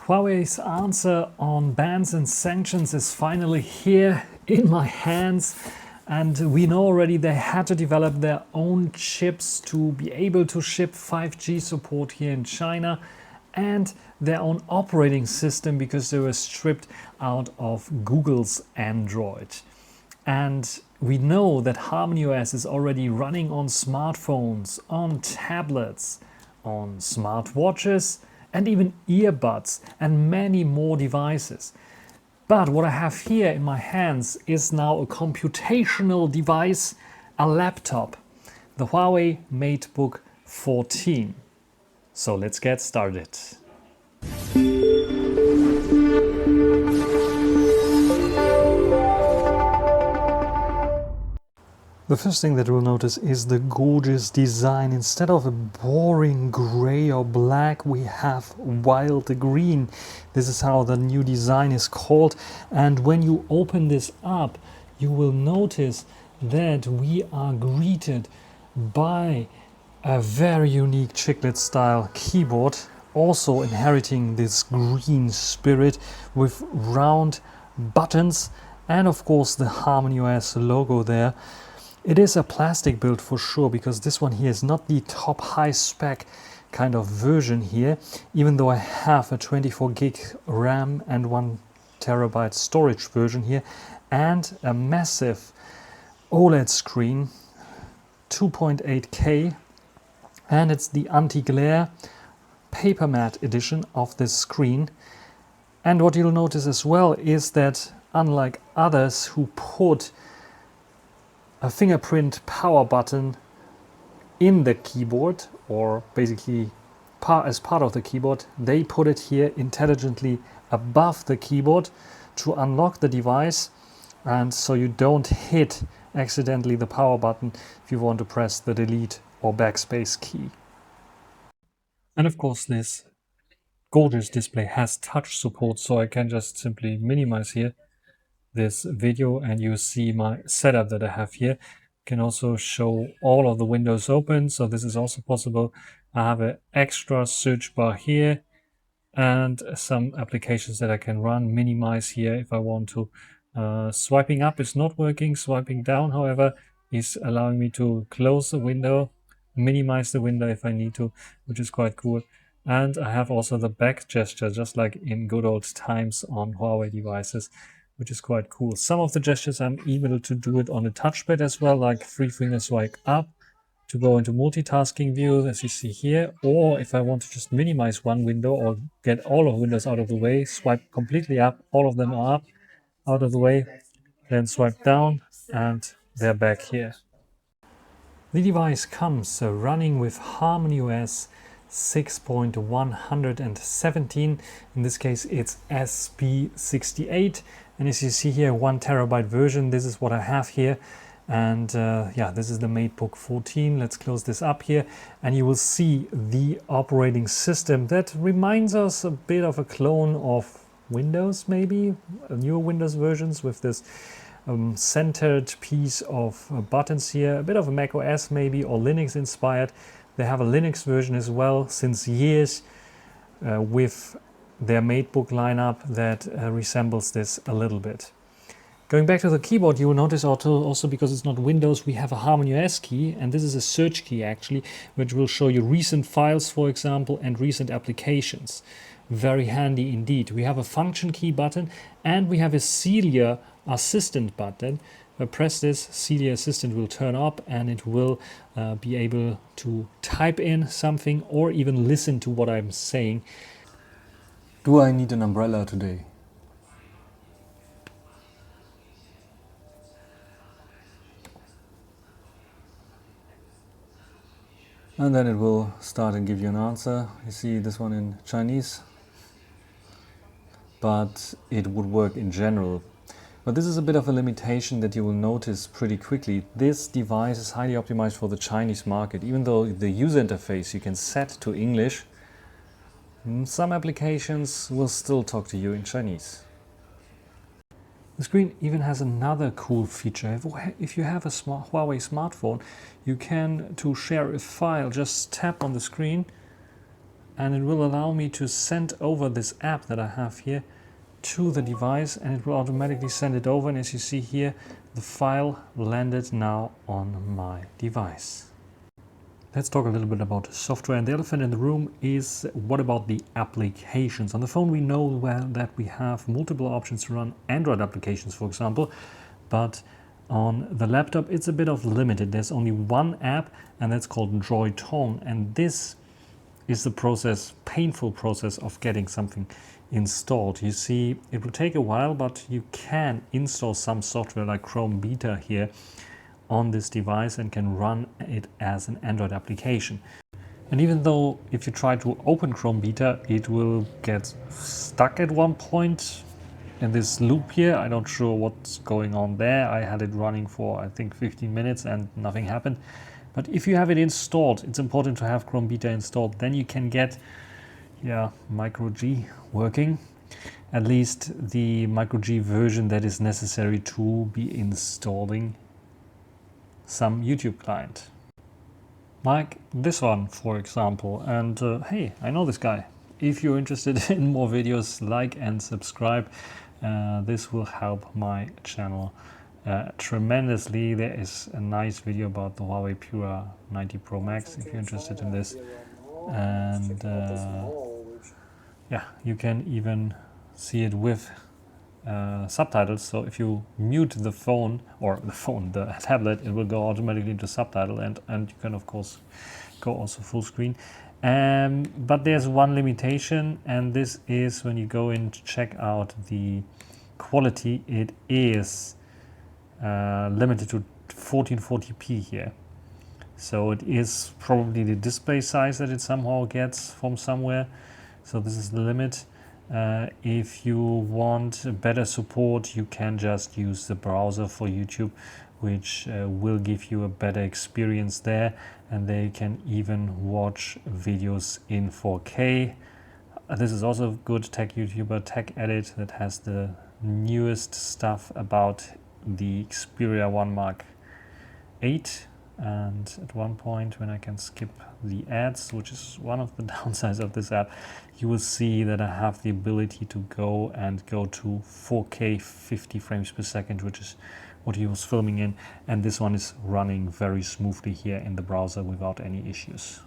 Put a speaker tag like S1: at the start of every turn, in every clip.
S1: Huawei's answer on bans and sanctions is finally here in my hands, and we know already they had to develop their own chips to be able to ship 5G support here in China and their own operating system because they were stripped out of Google's Android. And we know that HarmonyOS is already running on smartphones, on tablets, on smartwatches, and even earbuds and many more devices. But what I have here in my hands is now a computational device, a laptop, the Huawei MateBook 14. So let's get started. The first thing that we'll notice is the gorgeous design. Instead of a boring gray or black, we have wild green. This is how the new design is called. And when you open this up, you will notice that we are greeted by a very unique chiclet style keyboard, also inheriting this green spirit with round buttons and of course the HarmonyOS logo there. It is a plastic build for sure, because this one here is not the top high spec kind of version here, even though I have a 24 gig RAM and 1 terabyte storage version here and a massive OLED screen, 2.8K, and it's the anti-glare paper matte edition of this screen. And what you'll notice as well is that unlike others who put a fingerprint power button in the keyboard, or basically as part of the keyboard, they put it here intelligently above the keyboard to unlock the device, and so you don't hit accidentally the power button if you want to press the delete or backspace key. And of course this gorgeous display has touch support, so I can just simply minimize here this video and you see my setup that I have here. Can also show all of the windows open, so this is also possible. I have an extra search bar here and some applications that I can run, minimize here if I want to. Swiping up is not working. Swiping down, however, is allowing me to close the window, minimize the window if I need to, which is quite cool. And I have also the back gesture, just like in good old times on Huawei devices, which is quite cool. Some of the gestures I'm able to do it on a touchpad as well, like 3-finger swipe up to go into multitasking view, as you see here. Or if I want to just minimize one window or get all of windows out of the way, swipe completely up, all of them are up, out of the way, then swipe down and they're back here. The device comes running with HarmonyOS 6.117. In this case it's SP68, and as you see here, 1 terabyte version. This is what I have here, and yeah, this is the MateBook 14. Let's close this up here and you will see the operating system that reminds us a bit of a clone of Windows, maybe newer Windows versions, with this centered piece of buttons here, a bit of a Mac OS maybe, or Linux inspired. They have a Linux version as well since years with their MateBook lineup that resembles this a little bit. Going back to the keyboard, you will notice also because it's not Windows, we have a HarmonyOS key, and this is a search key actually, which will show you recent files, for example, and recent applications. Very handy indeed. We have a function key button and we have a Celia Assistant button. If I press this, Celia Assistant will turn up and it will be able to type in something or even listen to what I'm saying.
S2: Do I need an umbrella today? And then it will start and give you an answer. You see this one in Chinese, but it would work in general. But this is a bit of a limitation that you will notice pretty quickly. This device is highly optimized for the Chinese market. Even though the user interface you can set to English, some applications will still talk to you in Chinese.
S1: The screen even has another cool feature. If you have a Huawei smartphone, you can, to share a file, just tap on the screen and it will allow me to send over this app that I have here to the device, and it will automatically send it over. And as you see here, the file landed now on my device. Let's talk a little bit about software, and the elephant in the room is what about the applications? On the phone we know well that we have multiple options to run Android applications, for example, but on the laptop it's a bit of limited. There's only one app, and that's called Droid Tone, and this is the painful process of getting something installed. You see, it will take a while, but you can install some software like Chrome Beta here on this device and can run it as an Android application. And even though if you try to open Chrome Beta, it will get stuck at one point in this loop here. I'm not sure what's going on there. I had it running for I think 15 minutes and nothing happened. But if you have it installed, it's important to have Chrome Beta installed. Then you can get Micro G working, at least the Micro G version that is necessary to be installing some YouTube client. Like this one, for example. And hey, I know this guy. If you're interested in more videos, like and subscribe. This will help my channel tremendously. There is a nice video about the Huawei Pure 90 Pro Max if you're interested in this. And yeah, you can even see it with subtitles. So if you mute the phone, the tablet, it will go automatically into subtitle, and you can of course go also full screen. But there's one limitation, and this is when you go in to check out the quality, it is limited to 1440p here. So it is probably the display size that it somehow gets from somewhere. So this is the limit. If you want better support, you can just use the browser for YouTube, which will give you a better experience there, and there you can even watch videos in 4K. This is also good. Tech YouTuber Tech Edit that has the newest stuff about the Xperia 1 Mark 8. And at one point, when I can skip the ads, which is one of the downsides of this app, you will see that I have the ability to go to 4K 50 frames per second, which is what he was filming in. And this one is running very smoothly here in the browser without any issues.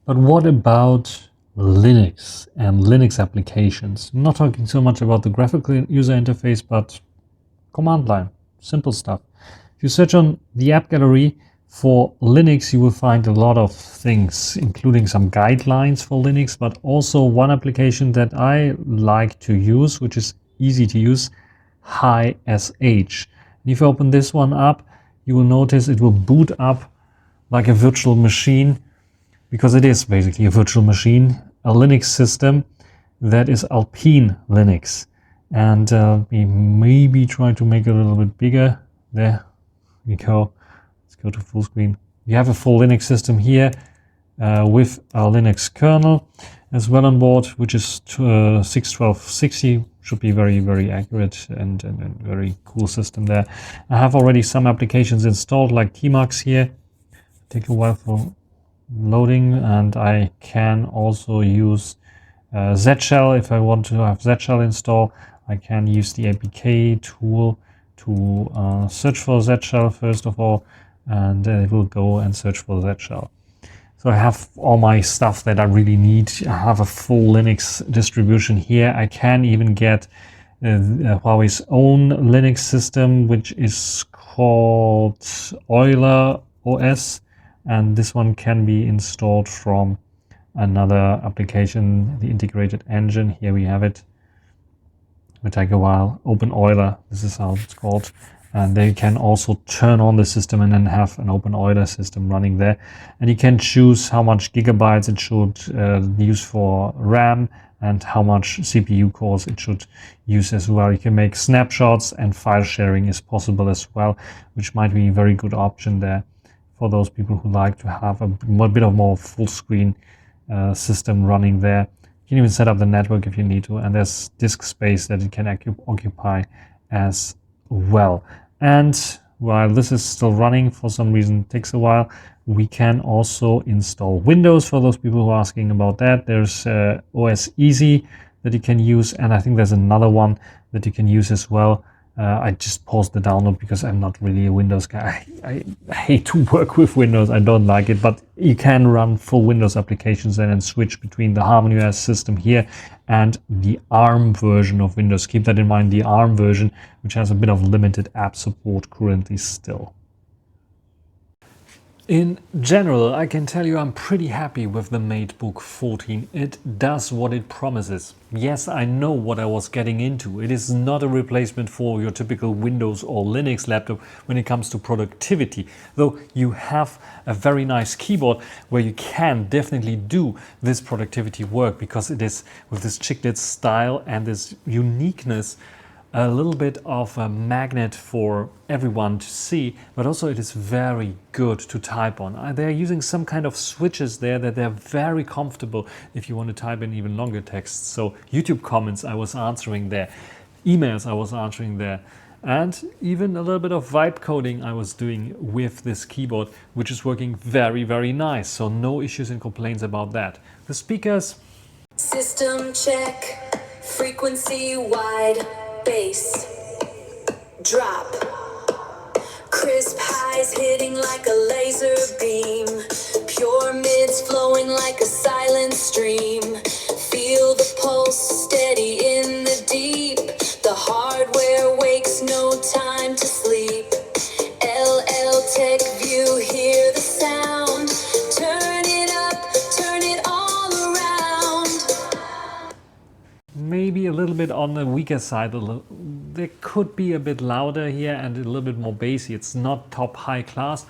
S1: But what about Linux and Linux applications? I'm not talking so much about the graphical user interface, but command line, simple stuff. If you search on the app gallery for Linux, you will find a lot of things, including some guidelines for Linux, but also one application that I like to use, which is easy to use, HiSH. And if you open this one up, you will notice it will boot up like a virtual machine, because it is basically a virtual machine, a Linux system that is Alpine Linux. And we maybe try to make it a little bit bigger. There we go. Let's go to full screen. You have a full Linux system here with a Linux kernel as well on board, which is 6.12.60. Should be very, very accurate and very cool system there. I have already some applications installed like Tmux here. Take a while for loading, and I can also use Z-Shell if I want to have Z-Shell installed. I can use the APK tool to search for Z-Shell first of all, and then it will go and search for Z-Shell. So I have all my stuff that I really need. I have a full Linux distribution here. I can even get Huawei's own Linux system, which is called Euler OS, and this one can be installed from another application, the integrated engine. Here we have it. It will take a while. Open Euler, this is how it's called. And there you can also turn on the system and then have an Open Euler system running there. And you can choose how much gigabytes it should use for RAM and how much CPU cores it should use as well. You can make snapshots, and file sharing is possible as well, which might be a very good option there for those people who like to have a bit of more full screen system running there. You can even set up the network if you need to, and there's disk space that it can occupy as well. And while this is still running, for some reason it takes a while, we can also install Windows for those people who are asking about that. There's OS Easy that you can use, and I think there's another one that you can use as well. I just paused the download because I'm not really a Windows guy. I hate to work with Windows. I don't like it, but you can run full Windows applications and then switch between the HarmonyOS system here and the ARM version of Windows. Keep that in mind, the ARM version, which has a bit of limited app support currently still. In general, I can tell you I'm pretty happy with the MateBook 14. It does what it promises. Yes, I know what I was getting into. It is not a replacement for your typical Windows or Linux laptop when it comes to productivity. Though you have a very nice keyboard where you can definitely do this productivity work, because it is with this chiclet style and this uniqueness a little bit of a magnet for everyone to see, but also it is very good to type on. They're using some kind of switches there that they're very comfortable if you want to type in even longer text. So YouTube comments I was answering there, emails I was answering there, and even a little bit of vibe coding I was doing with this keyboard, which is working very, very nice. So no issues and complaints about that. The speakers.
S3: System check, frequency wide. Bass, drop, crisp highs hitting like a laser beam, pure mids flowing like a silent stream, feel the pulse steady in the deep, the hardware wakes, no time to sleep, LL Techview, hear the sound, turn it up, turn it all around.
S1: Maybe a little bit on the weaker side. There could be a bit louder here and a little bit more bassy. It's not top high class,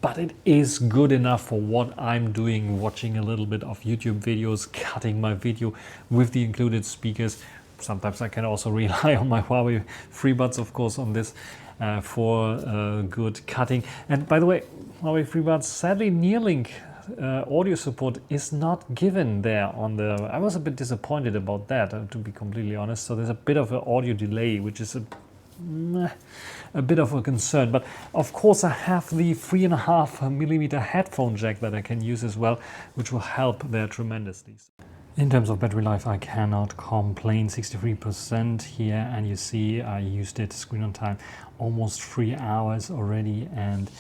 S1: but it is good enough for what I'm doing, watching a little bit of YouTube videos, cutting my video with the included speakers. Sometimes I can also rely on my Huawei FreeBuds, of course, on this for good cutting. And by the way, Huawei FreeBuds, sadly Neuralink audio support is not given there on the. I was a bit disappointed about that, to be completely honest. So there's a bit of an audio delay, which is a bit of a concern. But of course I have the 3.5mm headphone jack that I can use as well, which will help there tremendously. In terms of battery life, I cannot complain. 63% here, and you see I used it screen on time almost 3 hours already, and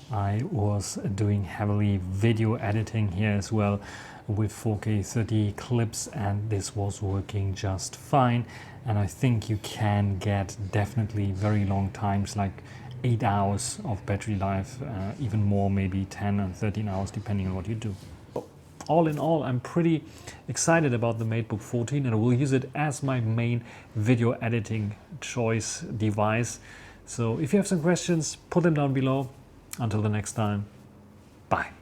S1: I was doing heavily video editing here as well with 4K 30 clips, and this was working just fine. And I think you can get definitely very long times, like 8 hours of battery life, even more, maybe 10 and 13 hours depending on what you do. All in all, I'm pretty excited about the MateBook 14, and I will use it as my main video editing choice device. So if you have some questions, put them down below. Until the next time, bye.